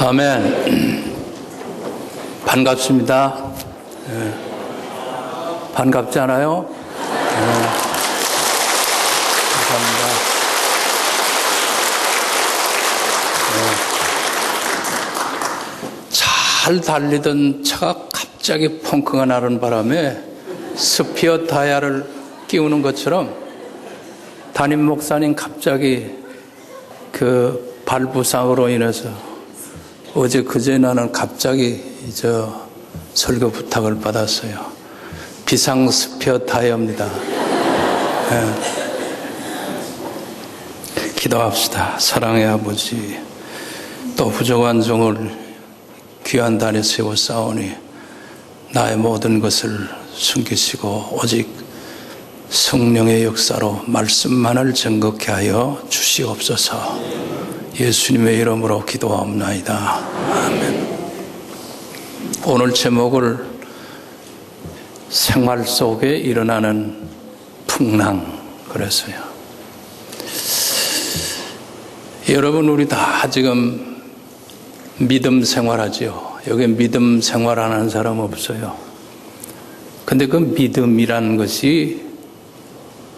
아멘. 반갑습니다. 반갑지 않아요? 감사합니다. 잘 달리던 차가 갑자기 펑크가 나는 바람에 스피어 타이어를 끼우는 것처럼 담임 목사님 갑자기 그 발부상으로 인해서 어제 그제 나는 갑자기 설교 부탁을 받았어요. 비상 스피어 타이어입니다. 기도합시다. 사랑의 아버지, 또 부족한 종을 귀한 단에 세워 싸우니 나의 모든 것을 숨기시고 오직 성령의 역사로 말씀만을 정확히 하여 주시옵소서. 예수님의 이름으로 기도하옵나이다. 아멘. 오늘 제목을 생활 속에 일어나는 풍랑 그랬어요. 여러분, 우리 다 지금 믿음 생활하지요. 여기 믿음 생활하는 사람 없어요. 근데 그 믿음이라는 것이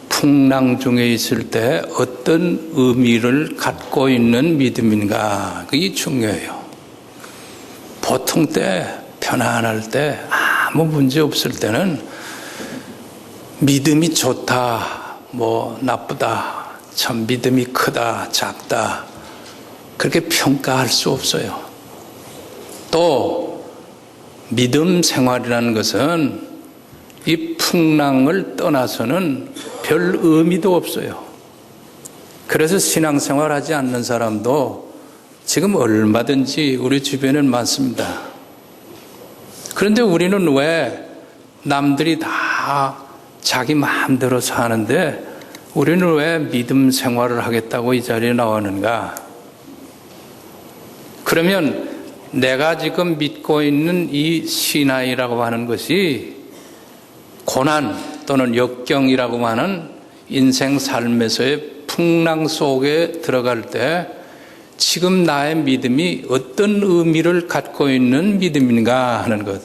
풍랑 중에 있을 때 어떤 의미를 갖고 있는 믿음인가, 그게 중요해요. 보통 때, 편안할 때, 아무 문제 없을 때는 믿음이 좋다, 나쁘다, 참 믿음이 크다, 작다, 그렇게 평가할 수 없어요. 또 믿음 생활이라는 것은 이 풍랑을 떠나서는 별 의미도 없어요. 그래서 신앙생활 하지 않는 사람도 지금 얼마든지 우리 주변엔 많습니다. 그런데 우리는 왜 남들이 다 자기 마음대로 사는데 우리는 왜 믿음 생활을 하겠다고 이 자리에 나왔는가? 그러면 내가 지금 믿고 있는 이 신앙이라고 하는 것이 고난 또는 역경이라고 하는 인생 삶에서의 풍랑 속에 들어갈 때 지금 나의 믿음이 어떤 의미를 갖고 있는 믿음인가 하는 것,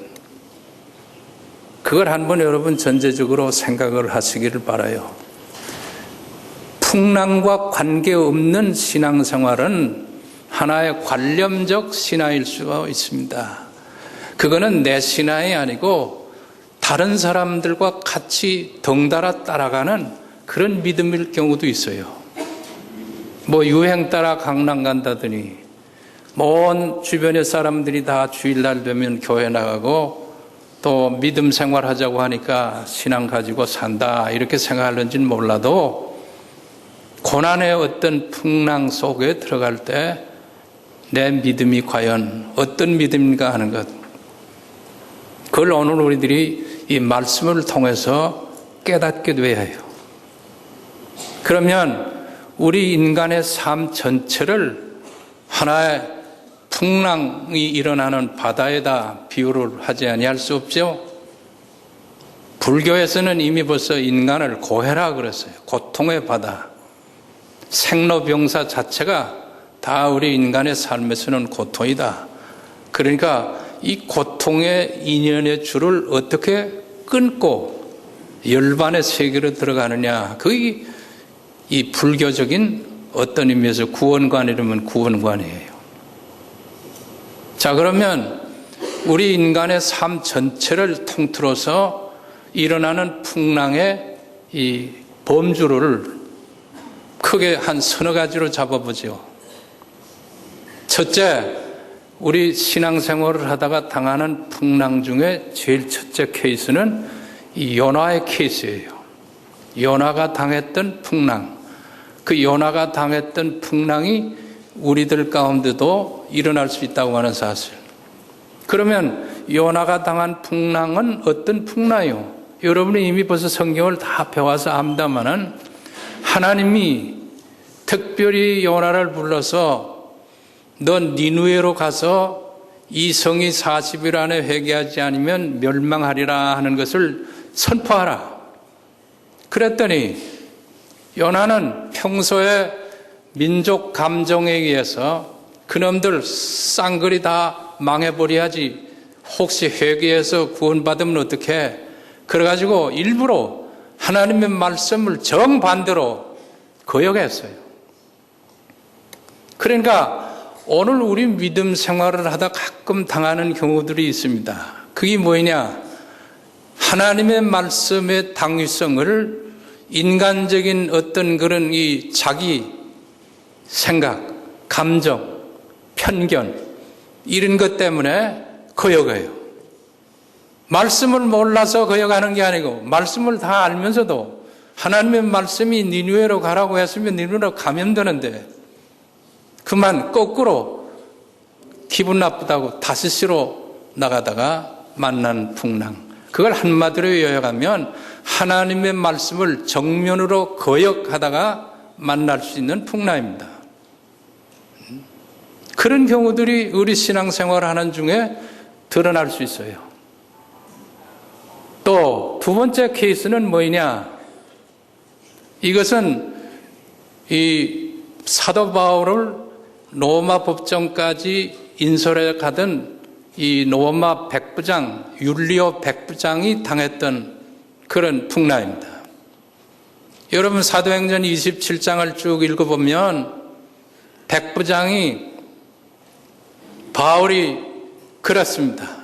그걸 한번 여러분 전제적으로 생각을 하시기를 바라요. 풍랑과 관계없는 신앙생활은 하나의 관념적 신앙일 수가 있습니다. 그거는 내 신앙이 아니고 다른 사람들과 같이 덩달아 따라가는 그런 믿음일 경우도 있어요. 유행 따라 강남 간다더니 먼 주변의 사람들이 다 주일날 되면 교회 나가고 또 믿음 생활하자고 하니까 신앙 가지고 산다 이렇게 생각하는지는 몰라도 고난의 어떤 풍랑 속에 들어갈 때 내 믿음이 과연 어떤 믿음인가 하는 것, 그걸 오늘 우리들이 이 말씀을 통해서 깨닫게 돼야 해요. 그러면 우리 인간의 삶 전체를 하나의 풍랑이 일어나는 바다에다 비유를 하지 아니할 수 없죠. 불교에서는 이미 벌써 인간을 고해라 그랬어요. 고통의 바다. 생로병사 자체가 다 우리 인간의 삶에서는 고통이다. 그러니까 이 고통의 인연의 줄을 어떻게 끊고 열반의 세계로 들어가느냐, 그게 이 불교적인 어떤 의미에서 구원관이라면 구원관이에요. 자, 그러면 우리 인간의 삶 전체를 통틀어서 일어나는 풍랑의 이 범주를 크게 한 서너 가지로 잡아보죠. 첫째, 우리 신앙생활을 하다가 당하는 풍랑 중에 제일 첫째 케이스는 이 요나의 케이스예요. 요나가 당했던 풍랑. 그 요나가 당했던 풍랑이 우리들 가운데도 일어날 수 있다고 하는 사실. 그러면 요나가 당한 풍랑은 어떤 풍랑이요? 여러분이 이미 벌써 성경을 다 배워서 압니다마는 하나님이 특별히 요나를 불러서 너 니느웨로 가서 이 성이 40일 안에 회개하지 않으면 멸망하리라 하는 것을 선포하라. 그랬더니 요나는 평소에 민족 감정에 의해서 그놈들 쌍거리 다 망해버려야지. 혹시 회개해서 구원받으면 어떡해? 그래가지고 일부러 하나님의 말씀을 정반대로 거역했어요. 그러니까 오늘 우리 믿음 생활을 하다 가끔 당하는 경우들이 있습니다. 그게 뭐냐? 하나님의 말씀의 당위성을 인간적인 어떤 그런 이 자기 생각, 감정, 편견 이런 것 때문에 거역해요. 말씀을 몰라서 거역하는 게 아니고 말씀을 다 알면서도 하나님의 말씀이 니느웨로 가라고 했으면 니느웨로 가면 되는데 그만 거꾸로 기분 나쁘다고 다시시로 나가다가 만난 풍랑. 그걸 한마디로 요약하면 하나님의 말씀을 정면으로 거역하다가 만날 수 있는 풍랑입니다. 그런 경우들이 우리 신앙생활을 하는 중에 드러날 수 있어요. 또 두 번째 케이스는 뭐냐? 이것은 이 사도 바울을 로마 법정까지 인솔해 가던 이 로마 백부장, 율리오 백부장이 당했던 그런 풍랑입니다. 여러분 사도행전 27장을 쭉 읽어보면 백부장이 바울이 그렇습니다.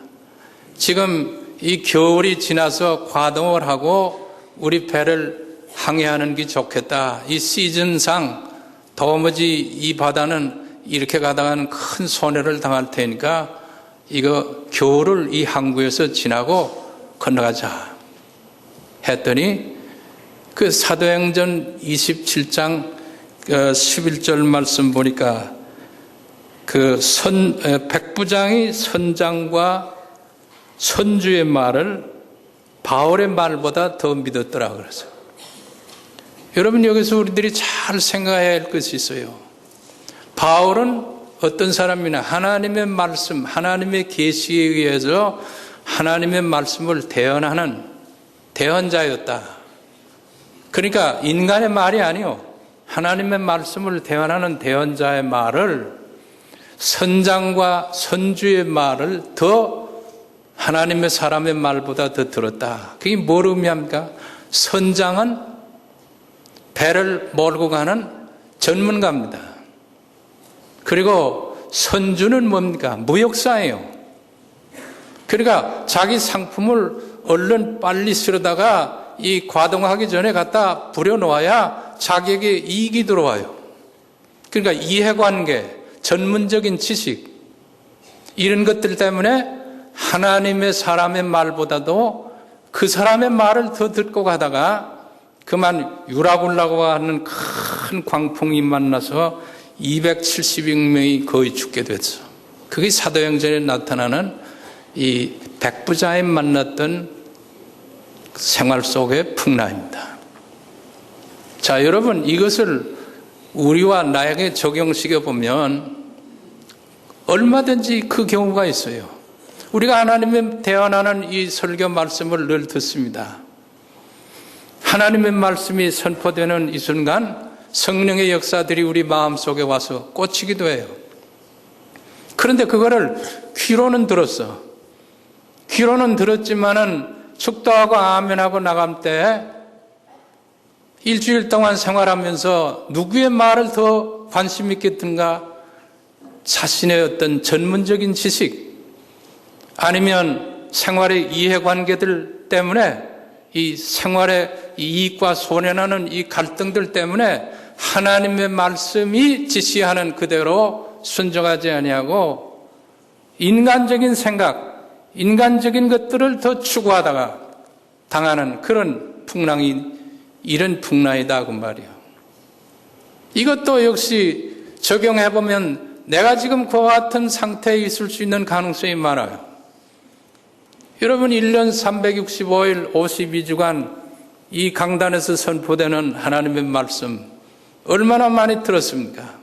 지금 이 겨울이 지나서 과동을 하고 우리 배를 항해하는 게 좋겠다. 이 시즌상 도무지 이 바다는 이렇게 가다가는 큰 손해를 당할 테니까 이거 겨울을 이 항구에서 지나고 건너가자 했더니 그 사도행전 27장 11절 말씀 보니까 그 백부장이 선장과 선주의 말을 바울의 말보다 더 믿었더라 그래서 여러분 여기서 우리들이 잘 생각해야 할 것이 있어요. 바울은 어떤 사람이나 하나님의 말씀, 하나님의 계시에 의해서 하나님의 말씀을 대언하는 대언자였다. 그러니까 인간의 말이 아니요. 하나님의 말씀을 대언하는 대언자의 말을 선장과 선주의 말을 더 하나님의 사람의 말보다 더 들었다. 그게 뭘 의미합니까? 선장은 배를 몰고 가는 전문가입니다. 그리고 선주는 뭡니까? 무역사예요. 그러니까 자기 상품을 얼른 빨리 실어다가 이 과동하기 전에 갖다 부려놓아야 자기에게 이익이 들어와요. 그러니까 이해관계, 전문적인 지식 이런 것들 때문에 하나님의 사람의 말보다도 그 사람의 말을 더 듣고 가다가 그만 유라굴라고 하는 큰 광풍이 만나서 270명이 거의 죽게 됐어. 그게 사도행전에 나타나는 이 백부장이 만났던 생활 속의 풍랑입니다. 자, 여러분 이것을 우리와 나에게 적용시켜 보면 얼마든지 그 경우가 있어요. 우리가 하나님의 대언하는 이 설교 말씀을 늘 듣습니다. 하나님의 말씀이 선포되는 이 순간 성령의 역사들이 우리 마음속에 와서 꽂히기도 해요. 그런데 그거를 귀로는 들었어. 귀로는 들었지만은 축도하고 아멘하고 나갈 때 일주일 동안 생활하면서 누구의 말을 더 관심 있게 듣는가? 자신의 어떤 전문적인 지식 아니면 생활의 이해관계들 때문에 이 생활의 이익과 손해나는 이 갈등들 때문에 하나님의 말씀이 지시하는 그대로 순종하지 아니하고 인간적인 생각, 인간적인 것들을 더 추구하다가 당하는 그런 풍랑이 이런 풍랑이다 그 말이에요. 이것도 역시 적용해보면 내가 지금 그와 같은 상태에 있을 수 있는 가능성이 많아요. 여러분 1년 365일 52주간 이 강단에서 선포되는 하나님의 말씀 얼마나 많이 들었습니까?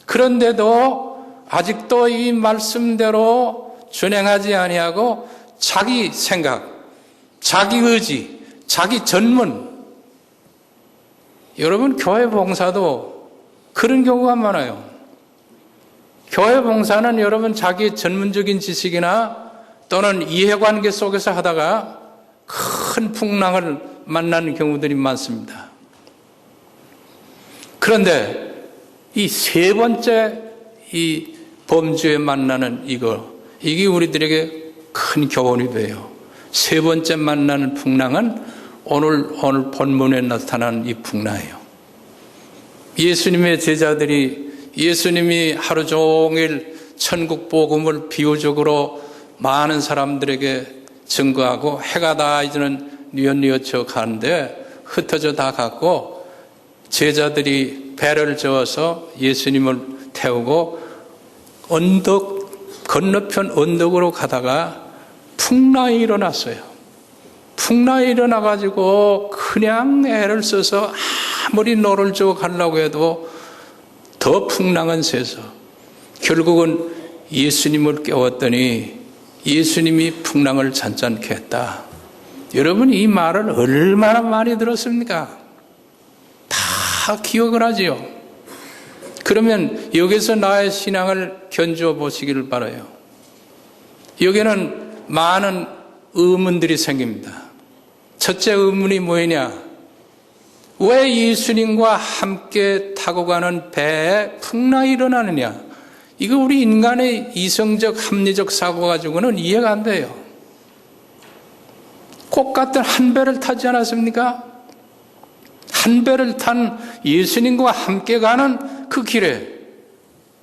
그런데도 아직도 이 말씀대로 준행하지 아니하고 자기 생각, 자기 의지, 자기 전문. 여러분 교회 봉사도 그런 경우가 많아요. 교회 봉사는 여러분 자기 전문적인 지식이나 또는 이해관계 속에서 하다가 큰 풍랑을 만나는 경우들이 많습니다. 그런데 이 세 번째 이 범주에 만나는 이게 우리들에게 큰 교훈이 돼요. 세 번째 만나는 풍랑은 오늘 본문에 나타난 이 풍랑이에요. 예수님의 제자들이 예수님이 하루 종일 천국 복음을 비유적으로 많은 사람들에게 증거하고 해가 다 이제는 뉘엿뉘엿져 가는데 흩어져 다 갔고 제자들이 배를 저어서 예수님을 태우고 건너편 언덕으로 가다가 풍랑이 일어났어요. 풍랑이 일어나가지고 그냥 애를 써서 아무리 노를 저어 가려고 해도 더 풍랑은 세서 결국은 예수님을 깨웠더니 예수님이 풍랑을 잔잔케 했다. 여러분 이 말을 얼마나 많이 들었습니까? 다 기억을 하지요. 그러면 여기서 나의 신앙을 견주어 보시기를 바라요. 여기는 많은 의문들이 생깁니다. 첫째 의문이 뭐냐? 왜 예수님과 함께 타고 가는 배에 풍랑이 일어나느냐? 이거 우리 인간의 이성적 합리적 사고 가지고는 이해가 안 돼요. 꼭 같은 한 배를 타지 않았습니까? 한 배를 탄 예수님과 함께 가는 그 길에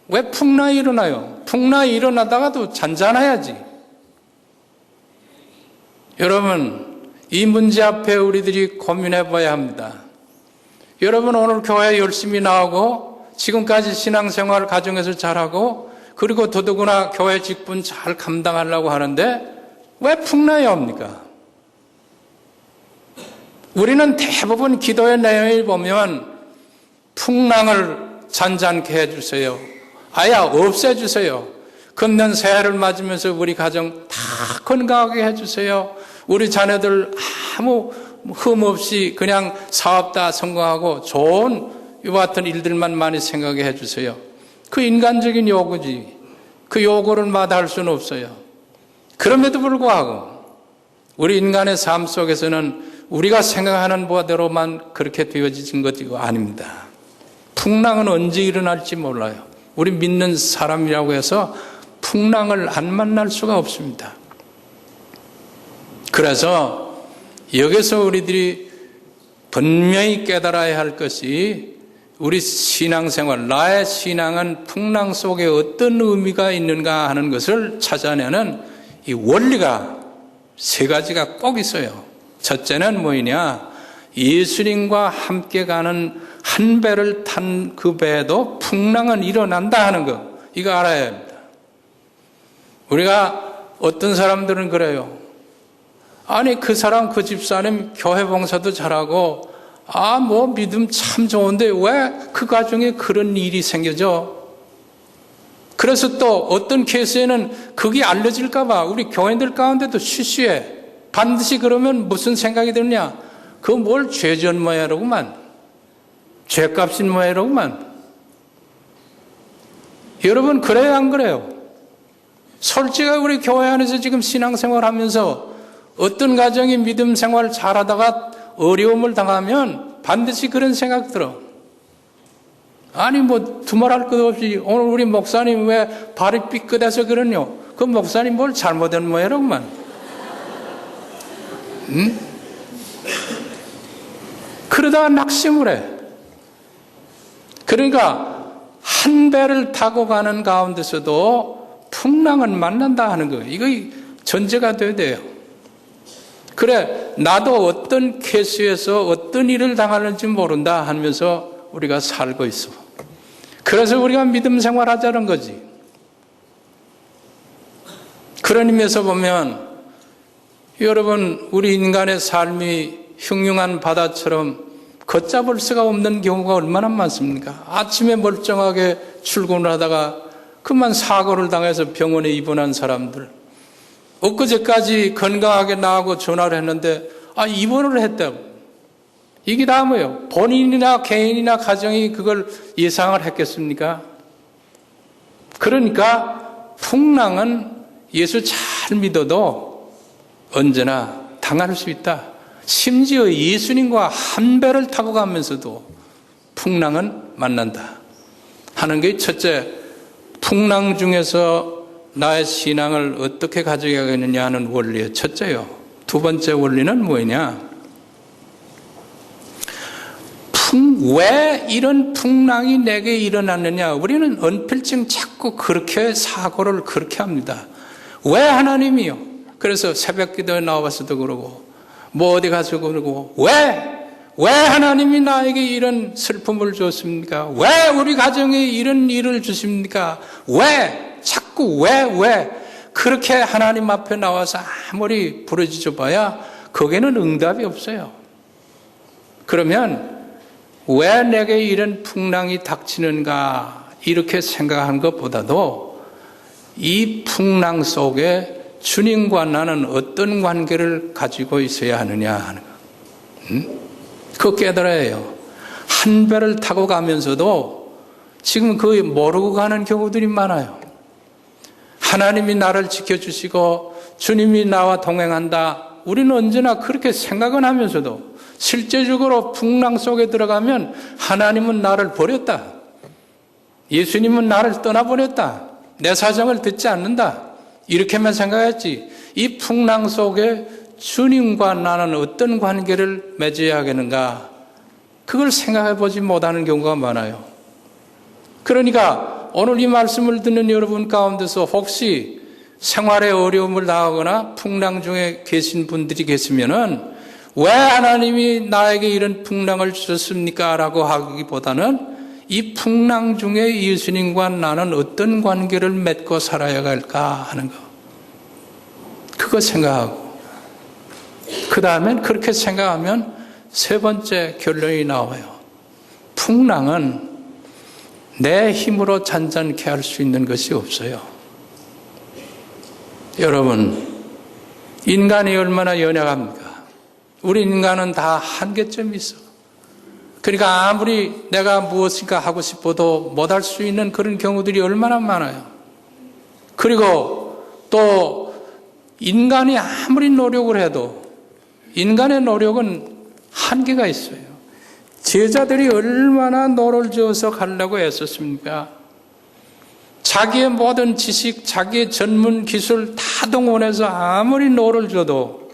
왜 풍랑이 일어나요? 풍랑이 일어나다가도 잔잔해야지. 여러분, 이 문제 앞에 우리들이 고민해 봐야 합니다. 여러분 오늘 교회 열심히 나오고 지금까지 신앙생활 가정에서 잘하고 그리고 더더구나 교회 직분 잘 감당하려고 하는데 왜 풍랑이 옵니까? 우리는 대부분 기도의 내용을 보면 풍랑을 잔잔케 해주세요. 아예 없애주세요. 금년 새해를 맞으면서 우리 가정 다 건강하게 해주세요. 우리 자녀들 아무 흠 없이 그냥 사업 다 성공하고 좋은 이와 같은 일들만 많이 생각해 해주세요. 그 인간적인 요구지. 그 요구를 마다할 수는 없어요. 그럼에도 불구하고 우리 인간의 삶 속에서는 우리가 생각하는 바대로만 그렇게 되어진 것이 아닙니다. 풍랑은 언제 일어날지 몰라요. 우리 믿는 사람이라고 해서 풍랑을 안 만날 수가 없습니다. 그래서 여기서 우리들이 분명히 깨달아야 할 것이 우리 신앙생활, 나의 신앙은 풍랑 속에 어떤 의미가 있는가 하는 것을 찾아내는 이 원리가 세 가지가 꼭 있어요. 첫째는 뭐냐? 예수님과 함께 가는 한 배를 탄 그 배에도 풍랑은 일어난다 하는 거, 이거 알아야 합니다. 우리가 어떤 사람들은 그래요. 아니 그 사람 그 집사님 교회 봉사도 잘하고 뭐 믿음 참 좋은데 왜 그 가정에 그런 일이 생겨져? 그래서 또 어떤 케이스에는 그게 알려질까 봐 우리 교인들 가운데도 쉬쉬해. 반드시 그러면 무슨 생각이 드느냐? 그 뭘 죄전 모양이라고만, 죄값인 모양이라고만. 여러분 그래요 안 그래요? 솔직하게 우리 교회 안에서 지금 신앙생활 하면서 어떤 가정이 믿음 생활 잘하다가 어려움을 당하면 반드시 그런 생각 들어. 아니 뭐 두말할 것 없이 오늘 우리 목사님 왜 발이 삐끗해서 그러냐? 그 목사님 뭘 잘못한 모양이라고만. 응? 그러다가 낙심을 해. 그러니까 한 배를 타고 가는 가운데서도 풍랑은 만난다 하는 거예요. 이거 전제가 돼야 돼요. 그래, 나도 어떤 케이스에서 어떤 일을 당하는지 모른다 하면서 우리가 살고 있어. 그래서 우리가 믿음 생활하자는 거지. 그런 의미에서 보면 여러분 우리 인간의 삶이 흉흉한 바다처럼 걷잡을 수가 없는 경우가 얼마나 많습니까? 아침에 멀쩡하게 출근을 하다가 그만 사고를 당해서 병원에 입원한 사람들, 엊그제까지 건강하게 나하고 전화를 했는데 입원을 했다고. 이게 다 뭐예요? 본인이나 개인이나 가정이 그걸 예상을 했겠습니까? 그러니까 풍랑은 예수 잘 믿어도 언제나 당할 수 있다. 심지어 예수님과 한 배를 타고 가면서도 풍랑은 만난다 하는 게 첫째, 풍랑 중에서 나의 신앙을 어떻게 가져가겠느냐 하는 원리의 첫째요. 두 번째 원리는 뭐냐? 왜 이런 풍랑이 내게 일어났느냐? 우리는 은필증 자꾸 그렇게 사고를 그렇게 합니다. 왜 하나님이요? 그래서 새벽 기도에 나와서도 그러고 뭐 어디 가서 그러고 왜 하나님이 나에게 이런 슬픔을 줬습니까? 왜 우리 가정에 이런 일을 주십니까? 왜 자꾸 왜 그렇게 하나님 앞에 나와서 아무리 부르짖어 봐야 거기에는 응답이 없어요. 그러면 왜 내게 이런 풍랑이 닥치는가 이렇게 생각하는 것보다도 이 풍랑 속에 주님과 나는 어떤 관계를 가지고 있어야 하느냐 하는 거. 그거 깨달아야 해요. 한 배를 타고 가면서도 지금 그 모르고 가는 경우들이 많아요. 하나님이 나를 지켜주시고 주님이 나와 동행한다. 우리는 언제나 그렇게 생각은 하면서도 실제적으로 풍랑 속에 들어가면 하나님은 나를 버렸다. 예수님은 나를 떠나버렸다. 내 사정을 듣지 않는다. 이렇게만 생각했지. 이 풍랑 속에 주님과 나는 어떤 관계를 맺어야 하겠는가? 그걸 생각해 보지 못하는 경우가 많아요. 그러니까 오늘 이 말씀을 듣는 여러분 가운데서 혹시 생활에 어려움을 당하거나 풍랑 중에 계신 분들이 계시면은 왜 하나님이 나에게 이런 풍랑을 주셨습니까? 라고 하기보다는 이 풍랑 중에 예수님과 나는 어떤 관계를 맺고 살아야 할까 하는 거. 그거 생각하고 그 다음엔 그렇게 생각하면 세 번째 결론이 나와요. 풍랑은 내 힘으로 잔잔케 할 수 있는 것이 없어요. 여러분, 인간이 얼마나 연약합니까? 우리 인간은 다 한계점이 있어. 그러니까 아무리 내가 무엇인가 하고 싶어도 못할 수 있는 그런 경우들이 얼마나 많아요. 그리고 또 인간이 아무리 노력을 해도 인간의 노력은 한계가 있어요. 제자들이 얼마나 노를 지어서 가려고 애썼습니까? 자기의 모든 지식, 자기의 전문 기술 다 동원해서 아무리 노를 줘도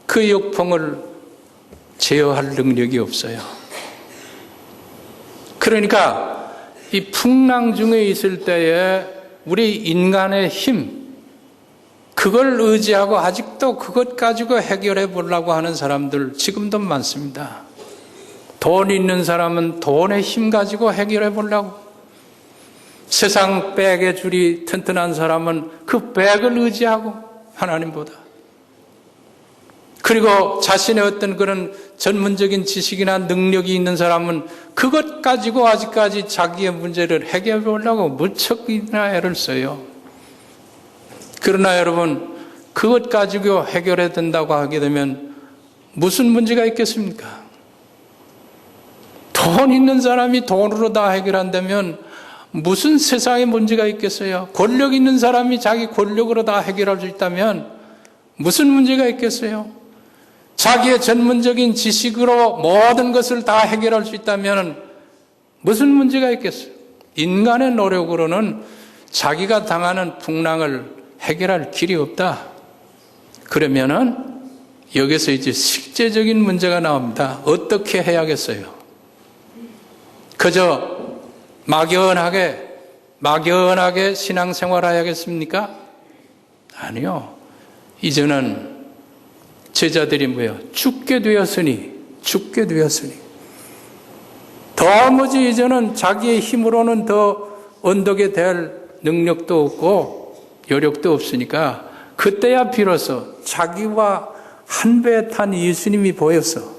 그 역풍을 제어할 능력이 없어요. 그러니까 이 풍랑 중에 있을 때에 우리 인간의 힘, 그걸 의지하고 아직도 그것 가지고 해결해 보려고 하는 사람들 지금도 많습니다. 돈 있는 사람은 돈의 힘 가지고 해결해 보려고, 세상 백의 줄이 튼튼한 사람은 그 백을 의지하고 하나님보다, 그리고 자신의 어떤 그런 전문적인 지식이나 능력이 있는 사람은 그것 가지고 아직까지 자기의 문제를 해결해 보려고 무척이나 애를 써요. 그러나 여러분, 그것 가지고 해결해야 된다고 하게 되면 무슨 문제가 있겠습니까? 돈 있는 사람이 돈으로 다 해결한다면 무슨 세상에 문제가 있겠어요? 권력 있는 사람이 자기 권력으로 다 해결할 수 있다면 무슨 문제가 있겠어요? 자기의 전문적인 지식으로 모든 것을 다 해결할 수 있다면 무슨 문제가 있겠어요? 인간의 노력으로는 자기가 당하는 풍랑을 해결할 길이 없다. 그러면은 여기서 이제 실제적인 문제가 나옵니다. 어떻게 해야겠어요? 그저 막연하게 신앙생활 해야겠습니까? 아니요. 이제는 제자들이 뭐예요? 죽게 되었으니 도무지 이제는 자기의 힘으로는 더 언덕에 될 능력도 없고 여력도 없으니까 그때야 비로소 자기와 한 배에 탄 예수님이 보였어.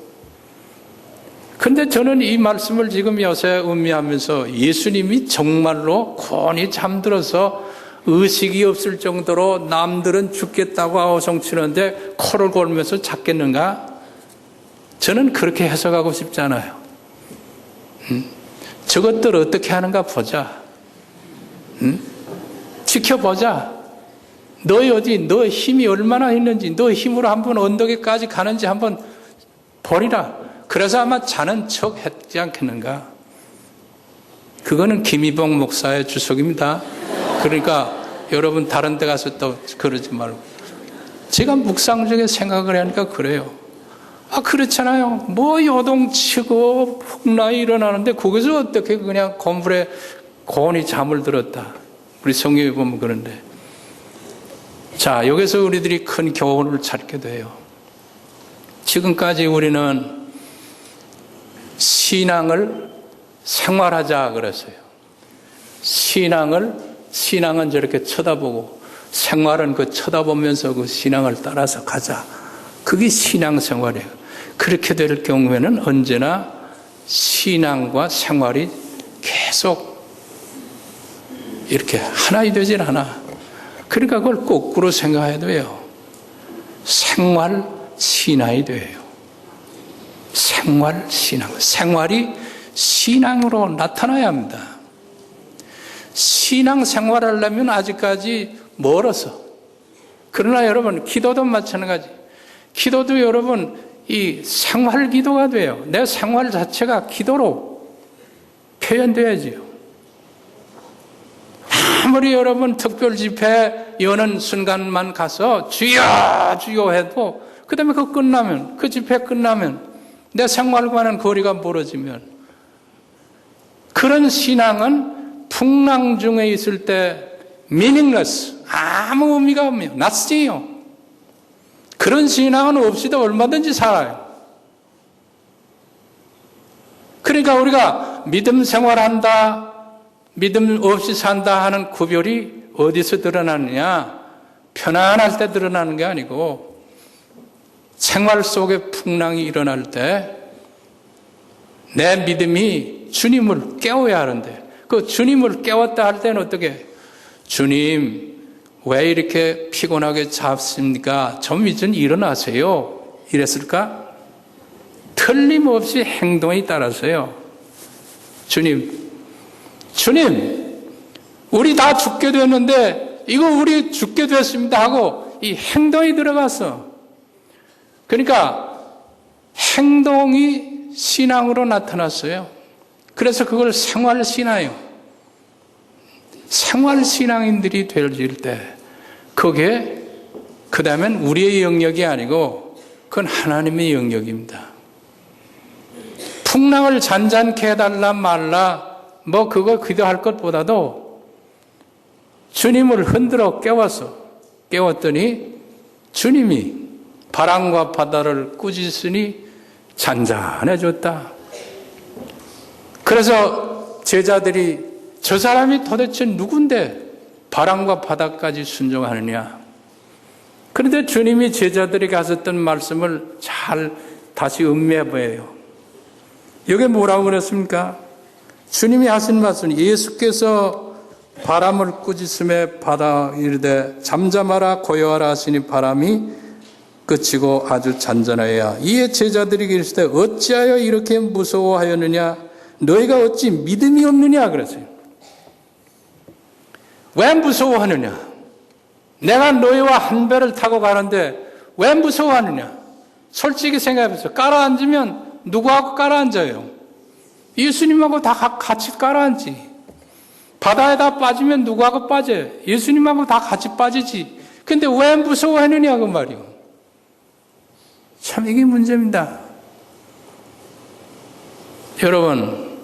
근데 저는 이 말씀을 지금 요새 음미하면서 예수님이 정말로 곤히 잠들어서 의식이 없을 정도로 남들은 죽겠다고 아우성치는데 코를 골면서 잤겠는가? 저는 그렇게 해석하고 싶지 않아요. 저것들 어떻게 하는가 보자. 지켜보자. 너의 너 힘이 얼마나 있는지, 너 힘으로 한번 언덕에까지 가는지 한번 보리라. 그래서 아마 자는 척 했지 않겠는가. 그거는 김희봉 목사의 주석입니다. 그러니까 여러분 다른 데 가서 또 그러지 말고. 제가 묵상 중에 생각을 하니까 그래요. 그렇잖아요. 뭐 요동치고 풍랑이 일어나는데 거기서 어떻게 그냥 건물에 고온이 잠을 들었다. 우리 성경에 보면 그런데. 자, 여기서 우리들이 큰 교훈을 찾게 돼요. 지금까지 우리는 신앙을 생활하자 그랬어요. 신앙은 저렇게 쳐다보고 생활은 그 쳐다보면서 그 신앙을 따라서 가자. 그게 신앙생활이에요. 그렇게 될 경우에는 언제나 신앙과 생활이 계속 이렇게 하나이 되질 않아. 그러니까 그걸 거꾸로 생각해야 돼요. 생활 신앙이 돼요. 생활 신앙. 생활이 신앙으로 나타나야 합니다. 신앙 생활하려면 아직까지 멀어서. 그러나 여러분, 기도도 마찬가지. 기도도 여러분, 이 생활 기도가 돼요. 내 생활 자체가 기도로 표현돼야지요. 아무리 여러분 특별 집회 여는 순간만 가서 주여 주여 해도 그 다음에 그 집회 끝나면 내 생활과는 거리가 멀어지면 그런 신앙은 풍랑 중에 있을 때 meaningless, 아무 의미가 없네요. 낯지요. 그런 신앙은 없이도 얼마든지 살아요. 그러니까 우리가 믿음 생활한다, 믿음 없이 산다 하는 구별이 어디서 드러나느냐? 편안할 때 드러나는 게 아니고 생활 속에 풍랑이 일어날 때 내 믿음이 주님을 깨워야 하는데 그 주님을 깨웠다 할 때는 어떻게? 주님 왜 이렇게 피곤하게 잡습니까? 좀 이젠 일어나세요. 이랬을까? 틀림없이 행동에 따라서요. 주님 우리 다 죽게 됐는데 이거 우리 죽게 됐습니다 하고 이 행동이 들어갔어. 그러니까 행동이 신앙으로 나타났어요. 그래서 그걸 생활신앙이에요. 생활신앙인들이 되어질 때 그게 그 다음엔 우리의 영역이 아니고 그건 하나님의 영역입니다. 풍랑을 잔잔케 해달라 말라 뭐 그거 기도할 것보다도 주님을 흔들어 깨웠더니 주님이 바람과 바다를 꾸짖으니 잔잔해졌다. 그래서 제자들이 저 사람이 도대체 누군데 바람과 바다까지 순종하느냐. 그런데 주님이 제자들에게 하셨던 말씀을 잘 다시 음미해 보여요. 여기 뭐라고 그랬습니까? 주님이 하신 말씀, 예수께서 바람을 꾸짖음에 바다 이르되 잠잠하라 고요하라 하시니 바람이 그치고 아주 잔잔하여 이에 제자들이 이르시되 어찌하여 이렇게 무서워하였느냐 너희가 어찌 믿음이 없느냐 그랬어요. 왜 무서워하느냐? 내가 너희와 한 배를 타고 가는데 왜 무서워하느냐? 솔직히 생각해보세요. 깔아앉으면 누구하고 깔아앉아요? 예수님하고 다 같이 깔아앉지. 바다에다 빠지면 누구하고 빠져요? 예수님하고 다 같이 빠지지. 근데 왜 무서워하느냐 그 말이요. 참 이게 문제입니다. 여러분,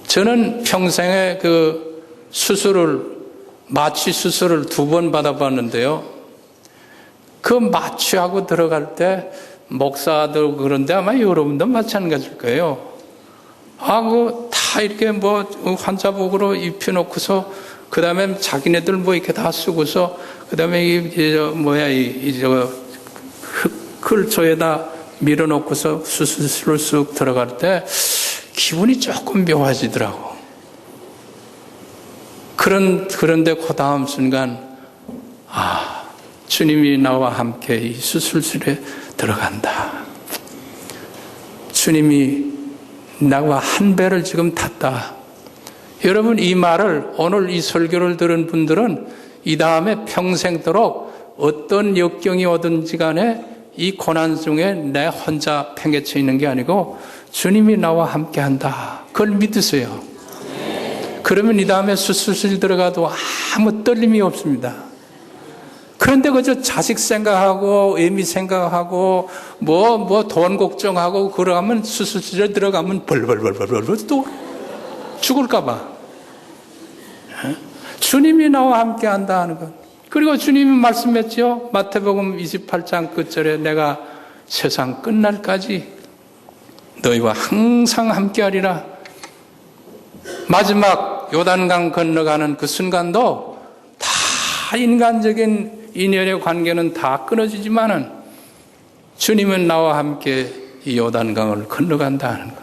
저는 평생에 그 마취 수술을 2번 받아봤는데요. 그 마취하고 들어갈 때 목사도 그런데 아마 여러분도 마찬가지일 거예요. 다 이렇게 뭐 환자복으로 입혀놓고서 그 다음에 자기네들 뭐 이렇게 다 쓰고서 그 다음에 흙을조에다 밀어놓고서 수술을 쑥 들어갈 때 기분이 조금 묘해지더라고. 그런데 그 다음 순간 주님이 나와 함께 이 수술실에 들어간다. 주님이 나와 한 배를 지금 탔다. 여러분, 이 말을 오늘 이 설교를 들은 분들은 이 다음에 평생도록 어떤 역경이 오든지 간에 이 고난 중에 내 혼자 팽개쳐 있는 게 아니고 주님이 나와 함께 한다. 그걸 믿으세요. 그러면 이 다음에 수술실 들어가도 아무 떨림이 없습니다. 그런데 그저 자식 생각하고 애미 생각하고 뭐 돈 걱정하고 그러면 수술실에 들어가면 벌벌벌벌벌 또 죽을까 봐. 주님이 나와 함께 한다 하는 것. 그리고 주님이 말씀했죠. 마태복음 28장 끝절에 내가 세상 끝날까지 너희와 항상 함께 하리라. 마지막 요단강 건너가는 그 순간도 다 인간적인 인연의 관계는 다 끊어지지만은 주님은 나와 함께 이 요단강을 건너간다 하는 것.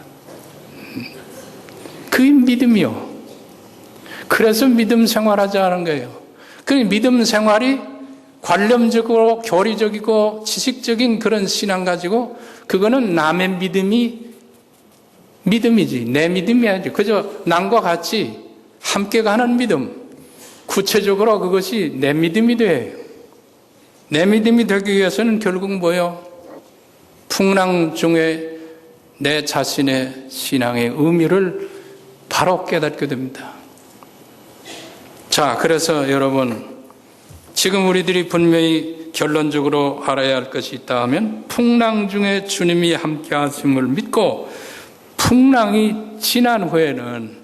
그게 믿음이요. 그래서 믿음 생활하자 하는 거예요. 그 믿음 생활이 관념적으로 교리적이고 지식적인 그런 신앙 가지고 그거는 남의 믿음이지 내 믿음이 아니지. 그저 남과 같이 함께 가는 믿음. 구체적으로 그것이 내 믿음이 돼요. 내 믿음이 되기 위해서는 결국 뭐예요? 풍랑 중에 내 자신의 신앙의 의미를 바로 깨닫게 됩니다. 자, 그래서 여러분, 지금 우리들이 분명히 결론적으로 알아야 할 것이 있다 하면 풍랑 중에 주님이 함께 하심을 믿고 풍랑이 지난 후에는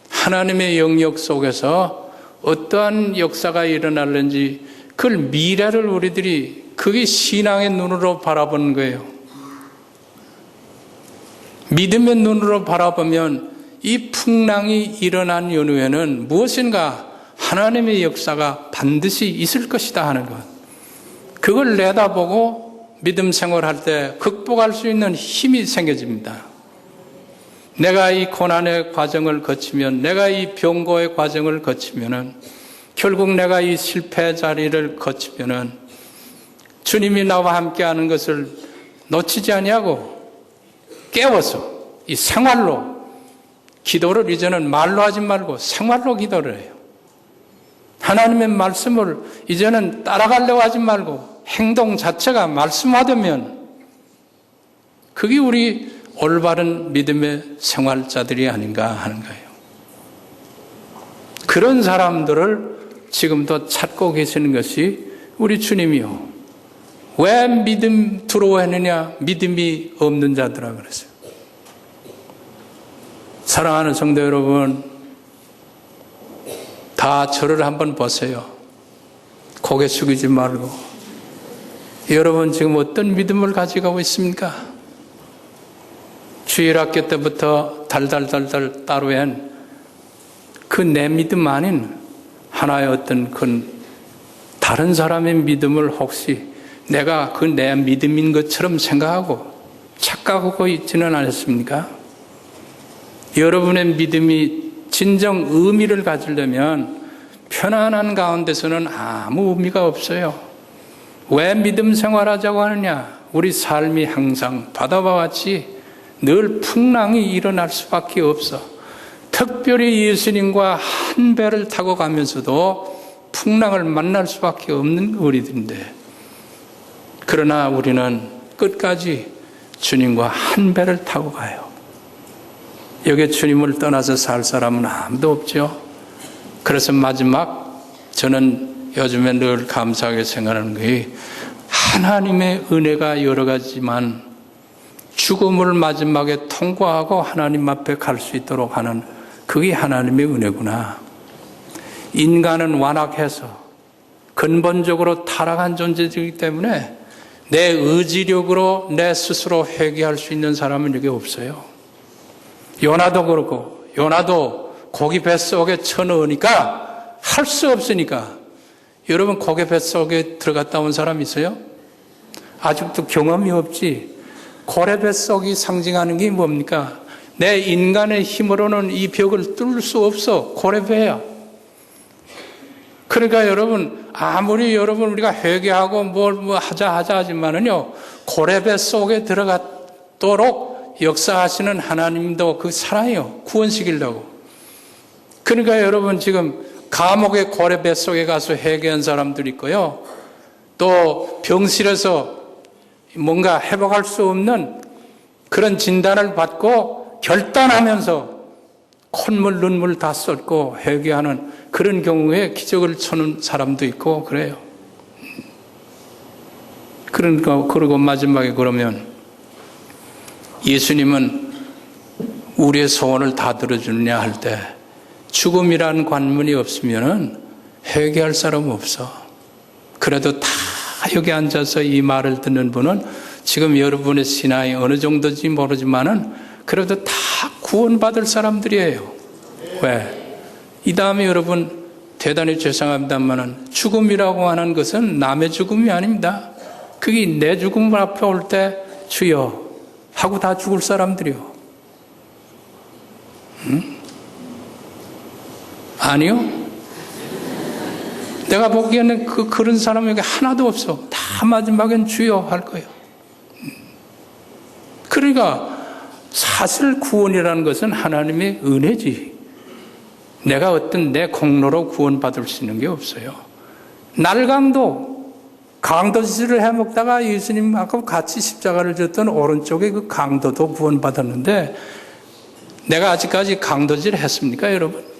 하나님의 영역 속에서 어떠한 역사가 일어날는지 그걸 미래를 우리들이 그게 신앙의 눈으로 바라보는 거예요. 믿음의 눈으로 바라보면 이 풍랑이 일어난 연후에는 무엇인가 하나님의 역사가 반드시 있을 것이다 하는 것. 그걸 내다보고 믿음 생활할 때 극복할 수 있는 힘이 생겨집니다. 내가 이 고난의 과정을 거치면, 내가 이 병고의 과정을 거치면은, 결국 내가 이 실패 자리를 거치면은 주님이 나와 함께 하는 것을 놓치지 아니하고 깨워서 이 생활로 기도를 이제는 말로 하지 말고 생활로 기도를 해요. 하나님의 말씀을 이제는 따라가려고 하지 말고 행동 자체가 말씀하다면 그게 우리 올바른 믿음의 생활자들이 아닌가 하는 거예요. 그런 사람들을 지금도 찾고 계시는 것이 우리 주님이요. 왜 믿음 두려워했느냐? 믿음이 없는 자들아 그랬어요. 사랑하는 성도 여러분, 다 저를 한번 보세요. 고개 숙이지 말고. 여러분 지금 어떤 믿음을 가지고 있습니까? 주일학교 때부터 달달달달 따로한 그 내 믿음 아닌 하나의 어떤 그 다른 사람의 믿음을 혹시 내가 그 내 믿음인 것처럼 생각하고 착각하고 있지는 않았습니까? 여러분의 믿음이 진정 의미를 가지려면 편안한 가운데서는 아무 의미가 없어요. 왜 믿음 생활하자고 하느냐? 우리 삶이 항상 바다와 같이 늘 풍랑이 일어날 수밖에 없어. 특별히 예수님과 한 배를 타고 가면서도 풍랑을 만날 수밖에 없는 우리들인데, 그러나 우리는 끝까지 주님과 한 배를 타고 가요. 여기 주님을 떠나서 살 사람은 아무도 없죠. 그래서 마지막 저는 요즘에 늘 감사하게 생각하는 게 하나님의 은혜가 여러 가지지만 죽음을 마지막에 통과하고 하나님 앞에 갈 수 있도록 하는 그게 하나님의 은혜구나. 인간은 완악해서 근본적으로 타락한 존재이기 때문에 내 의지력으로 내 스스로 회개할 수 있는 사람은 여기 없어요. 요나도 그렇고, 요나도 고기 뱃속에 쳐넣으니까 할 수 없으니까. 여러분 고기 뱃속에 들어갔다 온 사람 있어요? 아직도 경험이 없지. 고래 뱃속이 상징하는 게 뭡니까? 내 인간의 힘으로는 이 벽을 뚫을 수 없어. 고래 배야. 그러니까 여러분, 아무리 여러분 우리가 회개하고 뭐 하자 하지만은요, 고래 뱃속에 들어갔도록 역사하시는 하나님도 그 살아요. 구원시키려고. 그러니까 여러분 지금 감옥의 고래 뱃속에 가서 회개한 사람들이 있고요. 또 병실에서 뭔가 회복할 수 없는 그런 진단을 받고 결단하면서 콧물 눈물 다 쏟고 회개하는 그런 경우에 기적을 쳐는 사람도 있고 그래요. 그러니까 그러고 마지막에 그러면 예수님은 우리의 소원을 다 들어주느냐 할 때 죽음이라는 관문이 없으면은 회개할 사람 없어. 그래도 다 여기 앉아서 이 말을 듣는 분은 지금 여러분의 신앙이 어느 정도인지 모르지만은 그래도 다 구원받을 사람들이에요. 왜? 이 다음에 여러분 대단히 죄송합니다만은 죽음이라고 하는 것은 남의 죽음이 아닙니다. 그게 내 죽음 앞에 올 때 주여 하고 다 죽을 사람들이요. 응? 아니요. 내가 보기에는 그런 사람 여기 하나도 없어. 다 마지막엔 주여 할 거예요. 그러니까 사실 구원이라는 것은 하나님의 은혜지. 내가 어떤 내 공로로 구원받을 수 있는 게 없어요. 날강도 강도질을 해먹다가 예수님하고 같이 십자가를 졌던 오른쪽에 그 강도도 구원받았는데 내가 아직까지 강도질 했습니까 여러분?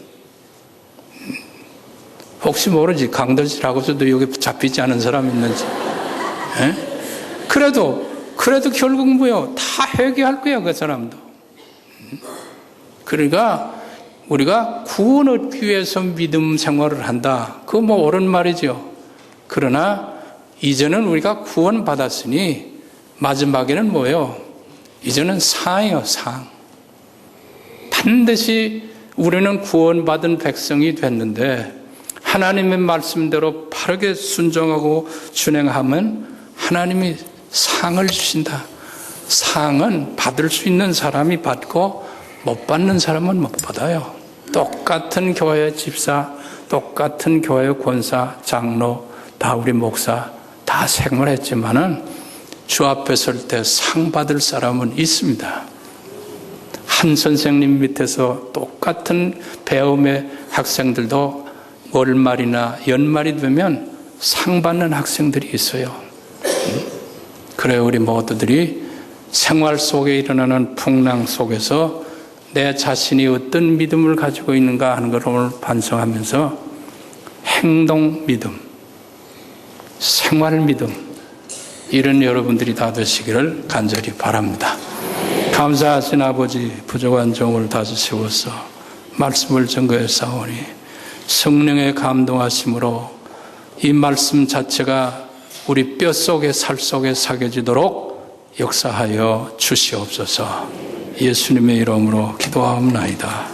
혹시 모르지 강도질하고서도 여기 잡히지 않은 사람 있는지. 에? 그래도 결국 뭐요? 다 회개할 거야 그 사람도. 그러니까 우리가 구원 얻기 위해서 믿음 생활을 한다. 그거 뭐 옳은 말이죠. 그러나 이제는 우리가 구원 받았으니 마지막에는 뭐예요? 이제는 상이요 상. 반드시 우리는 구원받은 백성이 됐는데 하나님의 말씀대로 바르게 순종하고 준행하면 하나님이 상을 주신다. 상은 받을 수 있는 사람이 받고 못 받는 사람은 못 받아요. 똑같은 교회 집사, 똑같은 교회 권사, 장로, 다 우리 목사 다 생활했지만은 주 앞에 설 때 상 받을 사람은 있습니다. 한 선생님 밑에서 똑같은 배움의 학생들도 월말이나 연말이 되면 상 받는 학생들이 있어요. 그래요. 우리 모두들이 생활 속에 일어나는 풍랑 속에서 내 자신이 어떤 믿음을 가지고 있는가 하는 걸 오늘 반성하면서 행동 믿음, 생활 믿음 이런 여러분들이 다 되시기를 간절히 바랍니다. 감사하신 아버지 부족한 종을 다스리셔서 말씀을 증거해 싸우니 성령의 감동하심으로 이 말씀 자체가 우리 뼛속에 살속에 새겨지도록 역사하여 주시옵소서. 예수님의 이름으로 기도하옵나이다.